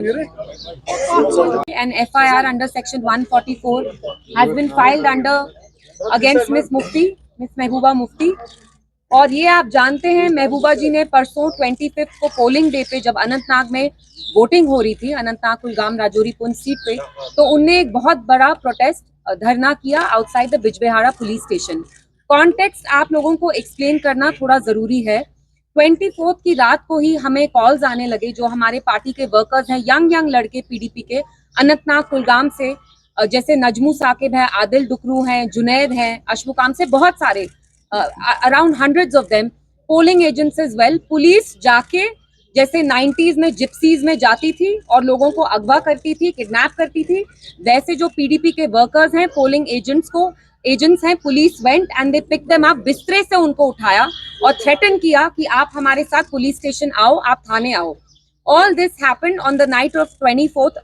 An FIR under Section 144 has been filed against Miss Mehbooba Mufti. और ये आप जानते हैं महबूबा जी ने परसों 25 को पोलिंग डे पे जब अनंतनाग में वोटिंग हो रही थी, अनंतनाग कुलगाम राजौरी पुंछ सीट पे, तो उनने एक बहुत बड़ा प्रोटेस्ट धरना किया outside the Bijbehara police station. Context आप लोगों को एक्सप्लेन करना थोड़ा जरूरी है। 24 की रात को ही हमें कॉल्स आने लगे, जो हमारे पार्टी के वर्कर्स हैं, यंग लड़के पीडीपी के अनंतनाग कुलगाम से, जैसे नजमू साकिब है, आदिल डुकरू हैं, जुनैद हैं, अशमुकाम से बहुत सारे, around hundreds of them, polling agents as well. Police जाके जैसे 90s में जिप्सीज में जाती थी और लोगों को अगवा करती थी, किडनैप करती थी, वैसे जो पीडीपी के वर्कर्स हैं, पोलिंग एजेंट्स हैं, police went and they pick them up, बिस्तरे से उनको उठाया और थ्रेटन किया कि आप हमारे साथ पुलिस स्टेशन आओ, आप थाने आओ। All this happened on the night of 24th,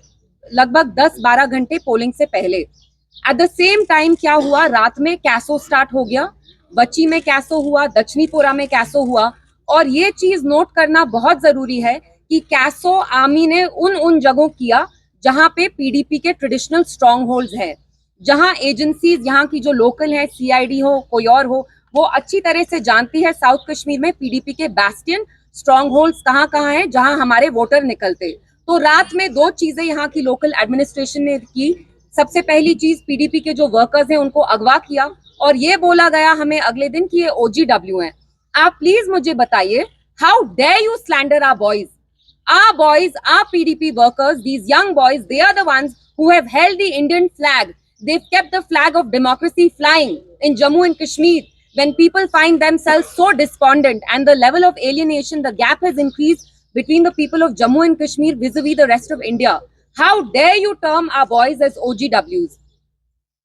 लगभग 10-12 घंटे पोलिंग से पहले। एट द सेम टाइम क्या हुआ, रात में कैसो स्टार्ट हो गया, बच्ची में कैसो हुआ, दक्षिणीपुरा में कैसो हुआ। और ये चीज नोट करना बहुत जरूरी है कि कैसो आर्मी ने उन जगहों किया जहां पे पीडीपी के ट्रेडिशनल स्ट्रॉन्ग होल्ड्स है, जहां एजेंसीज यहाँ की जो लोकल है, सीआईडी हो कोई और हो, वो अच्छी तरह से जानती है साउथ कश्मीर में पीडीपी के बैस्टियन स्ट्रॉन्ग होल्ड्स कहाँ है जहां हमारे वोटर निकलते। तो रात में दो चीजें यहाँ की लोकल एडमिनिस्ट्रेशन ने की। सबसे पहली चीज, पीडीपी के जो वर्कर्स हैं उनको अगवा किया और ये बोला गया हमें अगले दिन कि ये OGW हैं। आप प्लीज मुझे बताइए, how dare you slander our boys? Our boys, our PDP workers, these young boys, they are the ones who have held the Indian flag. They've kept the flag of democracy flying in Jammu and Kashmir. When people find themselves so despondent and the level of alienation, the gap has increased between the people of Jammu and Kashmir vis-a-vis the rest of India. How dare you term our boys as OGWs?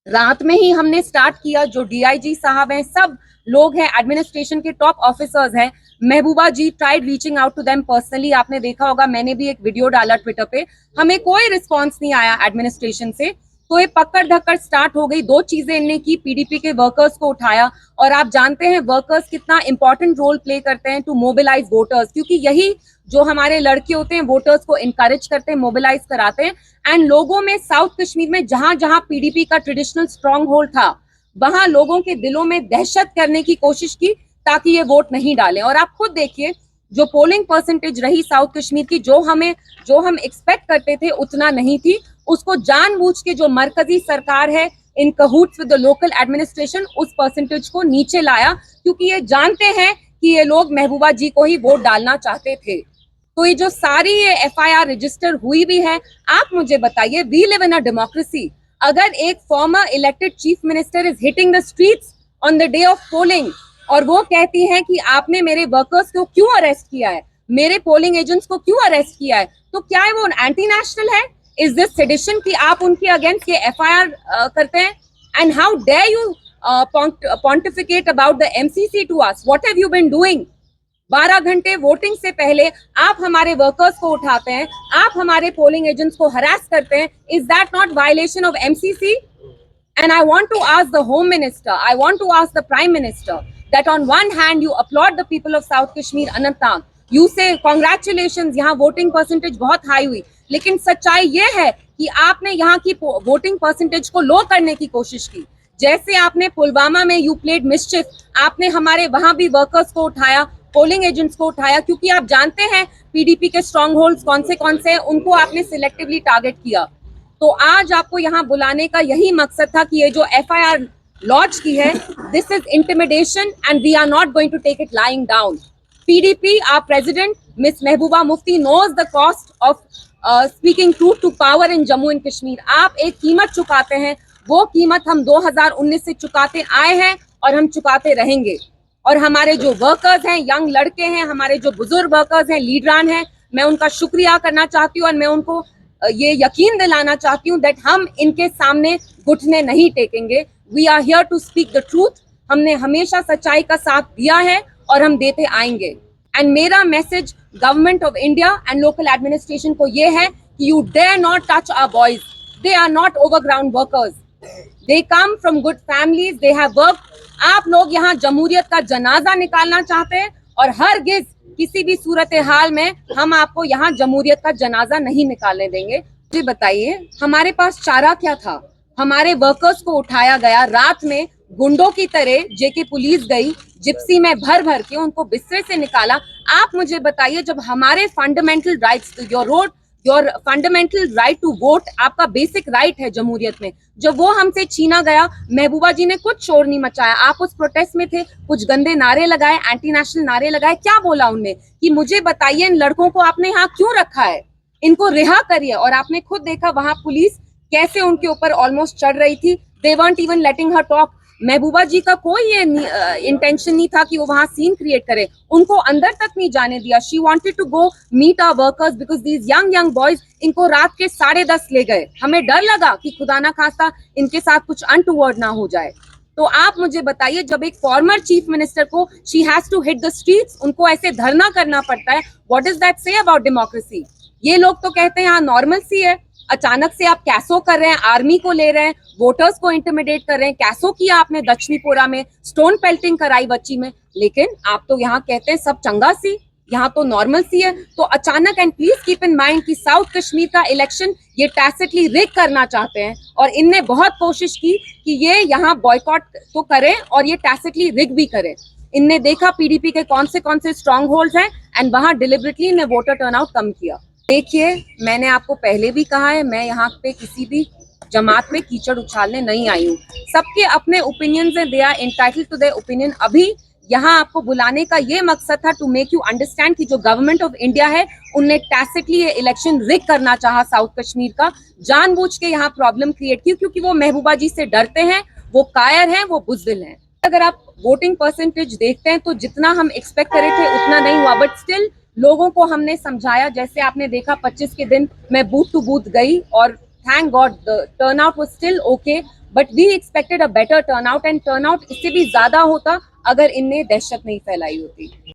रात में ही हमने start किया, जो DIG साहब हैं, सब लोग हैं, एडमिनिस्ट्रेशन के टॉप ऑफिसर्स हैं। Mehbooba ji tried reaching out to them personally, आपने देखा होगा, मैंने भी एक वीडियो डाला ट्विटर पे, हमें कोई रिस्पांस नहीं आया एडमिनिस्ट्रेशन से। तो ये पकड़ धक्कड़ स्टार्ट हो गई। दो चीजें इनने की, पीडीपी के वर्कर्स को उठाया, और आप जानते हैं वर्कर्स कितना इंपॉर्टेंट रोल प्ले करते हैं टू मोबिलाइज वोटर्स, क्योंकि यही जो हमारे लड़के होते हैं वोटर्स को इनकरेज करते हैं, मोबिलाइज कराते हैं। एंड लोगों में साउथ कश्मीर में जहां जहां पीडीपी का ट्रेडिशनल स्ट्रॉन्ग होल्ड था, वहां लोगों के दिलों में दहशत करने की कोशिश की ताकि ये वोट नहीं डालें। और आप खुद देखिए, जो पोलिंग परसेंटेज रही साउथ कश्मीर की, जो हम एक्सपेक्ट करते थे उतना नहीं थी। उसको जानबूझ के जो मरकजी सरकार है इन कहूट्स विद द लोकल एडमिनिस्ट्रेशन, उस परसेंटेज को नीचे लाया, क्योंकि ये जानते हैं कि ये लोग महबूबा जी को ही वोट डालना चाहते थे। तो ये जो सारी ये FIR रजिस्टर हुई भी है, आप मुझे बताइए, we live in a democracy. अगर एक former elected chief minister is hitting the streets on the day of polling और वो कहती है कि आपने मेरे वर्कर्स को क्यों अरेस्ट किया है, मेरे पोलिंग एजेंट्स को क्यों अरेस्ट किया है, तो क्या है वो एंटी नेशनल है? इज दिस सेडिशन कि आप उनके अगेंस्ट ये FIR करते हैं? And how dare you pontificate about the MCC to us? What have you been doing? 12 घंटे वोटिंग से पहले आप हमारे वर्कर्स को उठाते हैं, आप हमारे पोलिंग एजेंट्स को हरास करते हैं। Is that not violation of MCC? And I want to ask the Home Minister, I want to ask the Prime Minister, that on one hand you applaud the people of South Kashmir, Anantnag, you say congratulations, यहाँ voting percentage बहुत high हुई, लेकिन सच्चाई ये है कि आपने यहाँ की वोटिंग परसेंटेज को लो करने की कोशिश की। जैसे आपने पुलवामा में यू प्लेड मिस्चिफ, आपने हमारे वहां भी वर्कर्स को उठाया, पोलिंग एजेंट्स को उठाया, क्योंकि आप जानते हैं पीडीपी के स्ट्रॉन्ग होल्ड्स कौन से हैं, उनको आपने सिलेक्टिवली टारगेट किया। तो आज आपको यहाँ बुलाने का यही मकसद था कि ये जो FIR लॉन्च की है, this is intimidation and we are not going to take it lying down. PDP, our president, Miss Mehbooba Mufti, knows the cost of speaking truth to power in Jammu and Kashmir. आप एक कीमत चुकाते हैं, वो कीमत हम 2019 से चुकाते आए हैं और हम चुकाते रहेंगे। और हमारे जो वर्कर्स हैं, यंग लड़के हैं, हमारे जो बुजुर्ग वर्कर्स हैं, लीडरान हैं, मैं उनका शुक्रिया करना चाहती हूँ और मैं उनको ये यकीन दिलाना चाहती हूँ दैट हम इनके सामने घुटने नहीं टेकेंगे। We are here to speak the truth. हमने हमेशा सच्चाई का साथ दिया है और हम देते आएंगे। एंड मेरा message government of India and local administration को ये है कि you dare not touch our boys. They are not overground workers, they come from good families, they have work. आप लोग यहाँ जमहूरियत का जनाजा निकालना चाहते हैं और हरगिज किसी भी सूरत हाल में हम आपको यहाँ जमहूरियत का जनाजा नहीं निकालने देंगे। मुझे बताइए, हमारे पास चारा क्या था? हमारे वर्कर्स को उठाया गया रात में, गुंडों की तरह जेके पुलिस गई, जिप्सी में भर भर के उनको बिस्तर से निकाला। आप मुझे बताइए, जब हमारे fundamental rights, your fundamental right to vote, आपका बेसिक राइट है जमहूरियत में, जब वो हमसे छीना गया, महबूबा जी ने कुछ शोर नहीं मचाया। आप उस प्रोटेस्ट में थे, कुछ गंदे नारे लगाए, एंटी नेशनल नारे लगाए, क्या बोला उनने कि मुझे बताइए इन लड़कों को आपने यहाँ क्यों रखा है, इनको रिहा करिए। और आपने खुद देखा वहां पुलिस कैसे उनके ऊपर ऑलमोस्ट चढ़ रही थी। दे weren't even letting her talk। महबूबा जी का कोई ये इंटेंशन नहीं था कि वो वहां सीन क्रिएट करे, उनको अंदर तक नहीं जाने दिया। She wanted to go meet our workers because these young boys, इनको रात के 10:30 ले गए। हमें डर लगा कि खुदा ना खास्ता इनके साथ कुछ अनटूवर्ड ना हो जाए। तो आप मुझे बताइए, जब एक फॉर्मर चीफ मिनिस्टर को she has to hit the streets, उनको ऐसे धरना करना पड़ता है, what does that say about democracy? ये लोग तो कहते हैं यहाँ नॉर्मल सी है, अचानक से आप कैसो कर रहे हैं, आर्मी को ले रहे हैं, वोटर्स को इंटिमिडेट कर रहे हैं। कैसो किया आपने दक्षिणीपुरा में, स्टोन पेल्टिंग कराई बच्ची में, लेकिन आप तो यहाँ कहते हैं सब चंगा सी, यहाँ तो नॉर्मल सी है। तो अचानक, and please keep in mind कि साउथ कश्मीर का इलेक्शन ये टैसिटली रिग करना चाहते हैं, और इनने बहुत कोशिश की कि ये यहाँ बॉयकॉट तो करें और ये टैसिटली रिग भी करें। इनने देखा पीडीपी के कौन से स्ट्रॉन्ग होल्ड्स हैं, एंड वहां डिलिबरेटली इन्हें वोटर टर्नआउट कम किया। देखिए, मैंने आपको पहले भी कहा है, मैं यहाँ पे किसी भी जमात में कीचड़ उछालने नहीं आई हूँ। सबके अपने ओपिनियंस हैं, they are entitled to their opinion. अभी यहाँ आपको बुलाने का ये मकसद था टू मेक यू अंडरस्टैंड कि जो गवर्नमेंट ऑफ इंडिया है, उनने टैसिटली ये इलेक्शन रिग करना चाहा साउथ कश्मीर का, जानबूझ के यहाँ प्रॉब्लम क्रिएट की, क्योंकि वो महबूबा जी से डरते हैं, वो कायर हैं, वो बुज़दिल हैं। अगर आप वोटिंग परसेंटेज देखते हैं तो जितना हम एक्सपेक्ट करे थे उतना नहीं हुआ, बट स्टिल लोगों को हमने समझाया। जैसे आपने देखा 25 के दिन मैं बूथ टू बूथ गई, और thank God the turnout was still okay, but we expected a better turnout, and turnout इससे भी ज्यादा होता अगर इनने दहशत नहीं फैलाई होती।